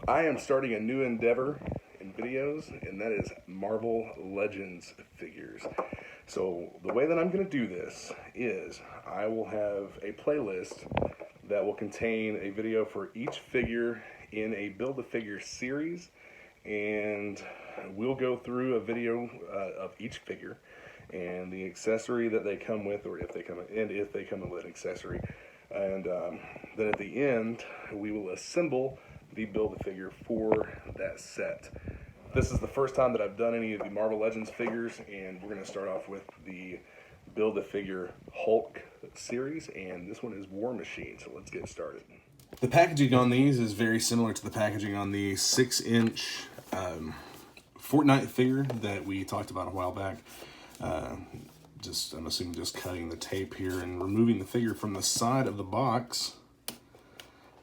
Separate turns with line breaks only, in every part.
I am starting a new endeavor in videos, and that is Marvel Legends figures. So the way that I'm going to do this is I will have a playlist that will contain a video for each figure in a Build-A-Figure series, and we'll go through a video of each figure and the accessory that they come with, or if they come with an accessory, and then at the end we will assemble the Build-A-Figure for that set. This is the first time that I've done any of the Marvel Legends figures, and we're going to start off with the Build-A-Figure Hulk series, and this one is War Machine, so let's get started. The packaging on these is very similar to the packaging on the 6-inch Fortnite figure that we talked about a while back. I'm assuming just cutting the tape here and removing the figure from the side of the box.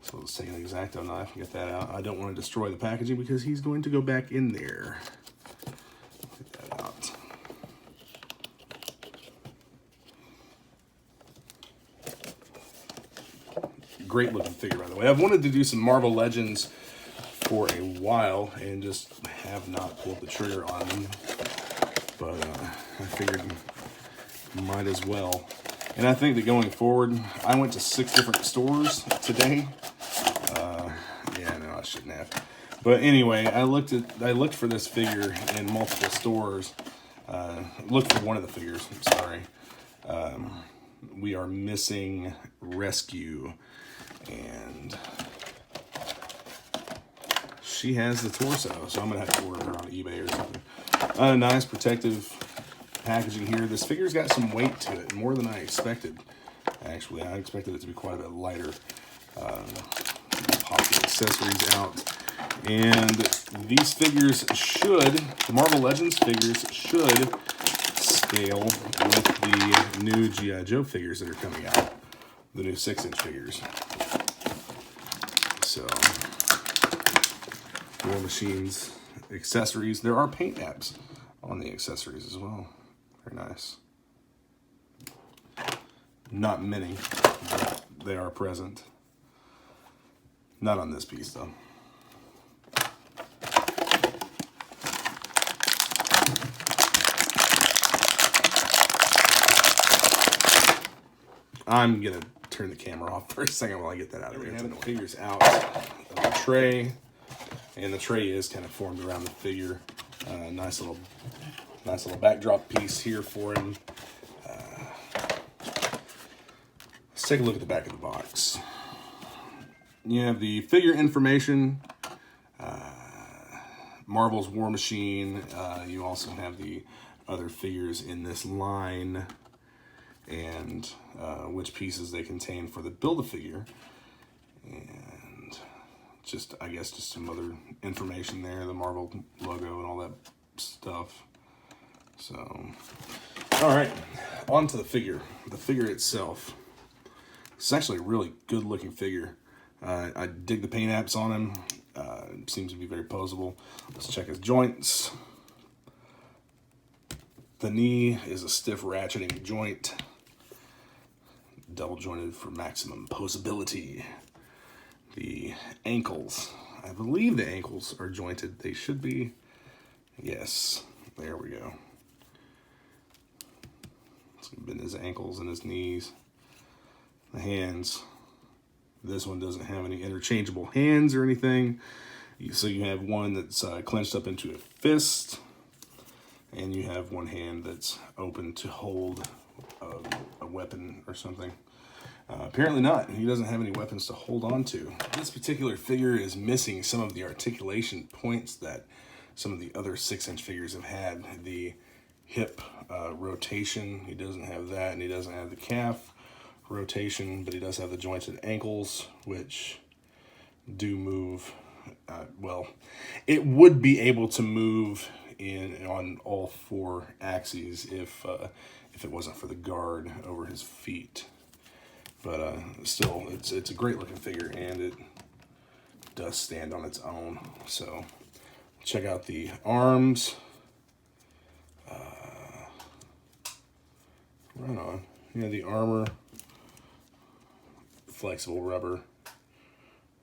So let's take an X-Acto knife and get that out. I don't want to destroy the packaging because he's going to go back in there. Get that out. Great looking figure, by the way. I've wanted to do some Marvel Legends for a while and just have not pulled the trigger on them. But I figured might as well. And I think that going forward, I went to 6 different stores today. Yeah, no, I shouldn't have. But anyway, I looked for this figure in multiple stores. Looked for one of the figures. I'm sorry. We are missing Rescue, and she has the torso, so I'm gonna have to order her on eBay or something. Nice protective packaging here. This figure's got some weight to it, more than I expected. Actually, I expected it to be quite a bit lighter. Pop the accessories out. And these figures the Marvel Legends figures should scale with the new G.I. Joe figures that are coming out. The new 6-inch figures. So, War Machine's accessories. There are paint apps on the accessories as well. Very nice. Not many, but they are present. Not on this piece, though. I'm going to turn the camera off for a second while I get that out of here. The figure's out of the tray, and the tray is kind of formed around the figure. Nice little backdrop piece here for him. Let's take a look at the back of the box. You have the figure information, Marvel's War Machine. You also have the other figures in this line, and which pieces they contain for the Build-A-Figure. And I guess just some other information there, the Marvel logo and all that stuff. So, all right, on to the figure. The figure itself. It's actually a really good looking figure. I dig the paint apps on him. It seems to be very posable. Let's check his joints. The knee is a stiff ratcheting joint. Double jointed for maximum posability. The ankles. I believe the ankles are jointed. They should be. Yes, there we go. Let's bend his ankles and his knees. The hands. This one doesn't have any interchangeable hands or anything. So you have one that's clenched up into a fist, and you have one hand that's open to hold a weapon or something. Apparently not. He doesn't have any weapons to hold on to. This particular figure is missing some of the articulation points that some of the other 6-inch figures have had. The hip rotation, he doesn't have that, and he doesn't have the calf rotation, but he does have the jointed ankles, which do move. Well, it would be able to move on all 4 axes if it wasn't for the guard over his feet. But still, it's a great looking figure, and it does stand on its own. So check out the arms. Right on. The armor. Flexible rubber.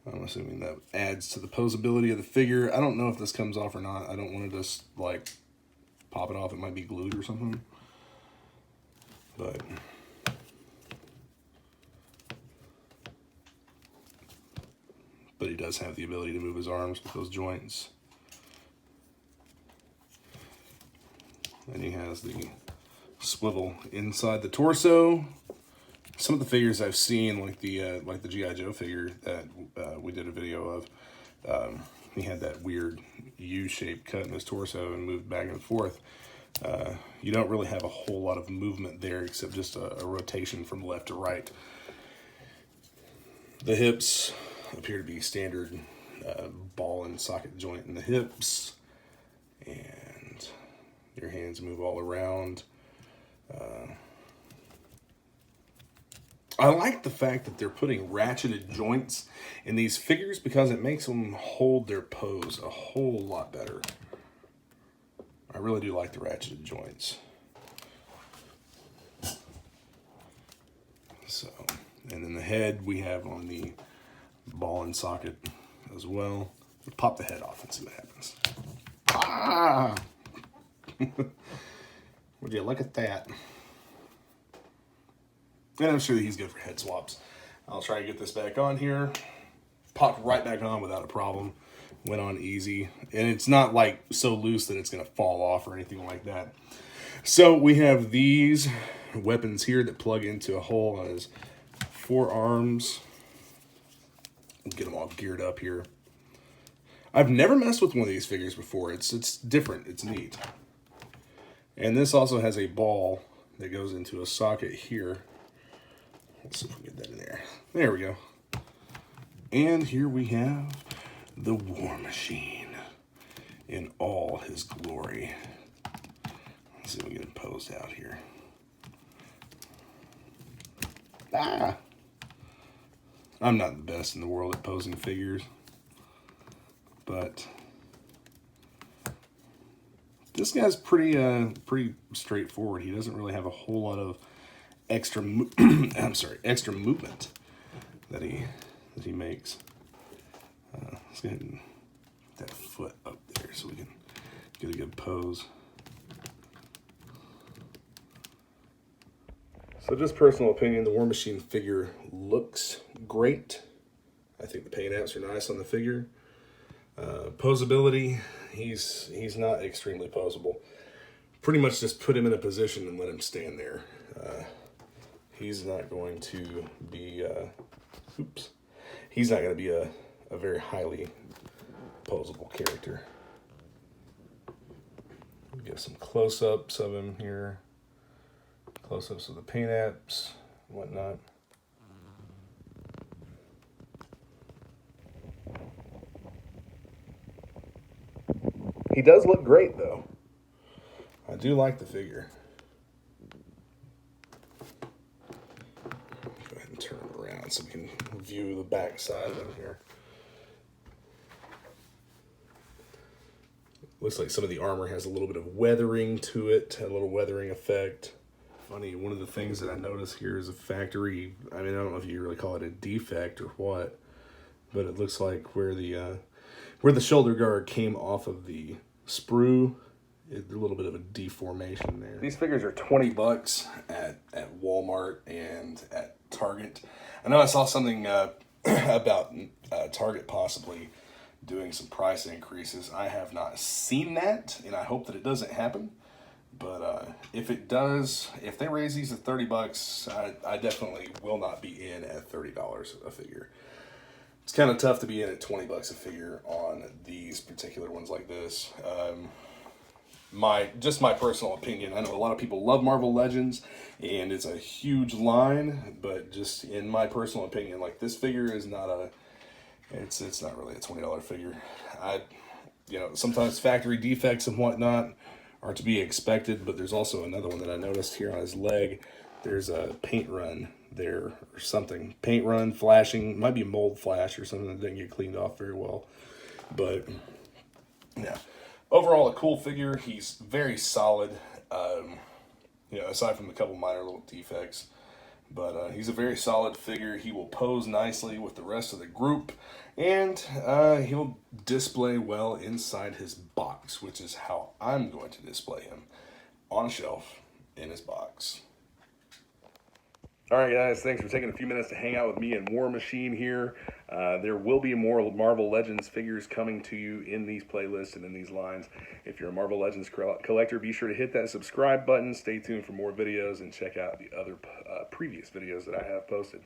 I'm assuming that adds to the posability of the figure. I don't know if this comes off or not. I don't want to just like pop it off. It might be glued or something. But he does have the ability to move his arms with those joints. And he has the swivel inside the torso. Some of the figures I've seen, like the G.I. Joe figure that we did a video of, he had that weird U-shaped cut in his torso and moved back and forth. You don't really have a whole lot of movement there except just a rotation from left to right. The hips appear to be standard ball and socket joint in the hips, and your hands move all around. I like the fact that they're putting ratcheted joints in these figures because it makes them hold their pose a whole lot better. I really do like the ratcheted joints. So, and then the head we have on the ball and socket as well. We'll pop the head off and see what happens. Ah! Would you look at that? And I'm sure that he's good for head swaps. I'll try to get this back on here. Popped right back on without a problem. Went on easy. And it's not like so loose that it's going to fall off or anything like that. So we have these weapons here that plug into a hole on his forearms. Get them all geared up here. I've never messed with one of these figures before. It's different. It's neat. And this also has a ball that goes into a socket here. Let's see if we can get that in there. There we go. And here we have the War Machine in all his glory. Let's see if we can get him posed out here. Ah! I'm not the best in the world at posing figures, but this guy's pretty straightforward. He doesn't really have a whole lot of extra extra movement that he makes. Let's go ahead and get that foot up there so we can get a good pose. So just personal opinion, the War Machine figure looks great. I think the paint apps are nice on the figure. Posability, he's not extremely posable. Pretty much just put him in a position and let him stand there. He's not going to be, he's not going to be a very highly posable character. We get some close-ups of him here. Close-ups of the paint apps, whatnot. He does look great, though. I do like the figure. Go ahead and turn it around so we can view the back side of him here. Looks like some of the armor has a little bit of weathering to it, a little weathering effect. Funny, one of the things that I notice here is a factory, I mean, I don't know if you really call it a defect or what, but it looks like where the shoulder guard came off of the sprue, a little bit of a deformation there. These figures are $20 at Walmart and at Target. I know I saw something about Target possibly doing some price increases. I have not seen that, and I hope that it doesn't happen. But if it does, if they raise these at $30, I definitely will not be in at $30 a figure. It's kind of tough to be in at $20 a figure on these particular ones like this. My personal opinion, I know a lot of people love Marvel Legends, and it's a huge line, but just in my personal opinion, like this figure is not it's not really a $20 figure. Sometimes factory defects and whatnot are to be expected, but there's also another one that I noticed here on his leg. There's a paint run there or something. Paint run, flashing, might be mold flash or something that didn't get cleaned off very well. But yeah, overall a cool figure. He's very solid. Aside from a couple minor little defects, But he's a very solid figure. He will pose nicely with the rest of the group, and he'll display well inside his box, which is how I'm going to display him, on a shelf in his box. Alright guys, thanks for taking a few minutes to hang out with me and War Machine here. There will be more Marvel Legends figures coming to you in these playlists and in these lines. If you're a Marvel Legends collector, be sure to hit that subscribe button, stay tuned for more videos, and check out the other previous videos that I have posted.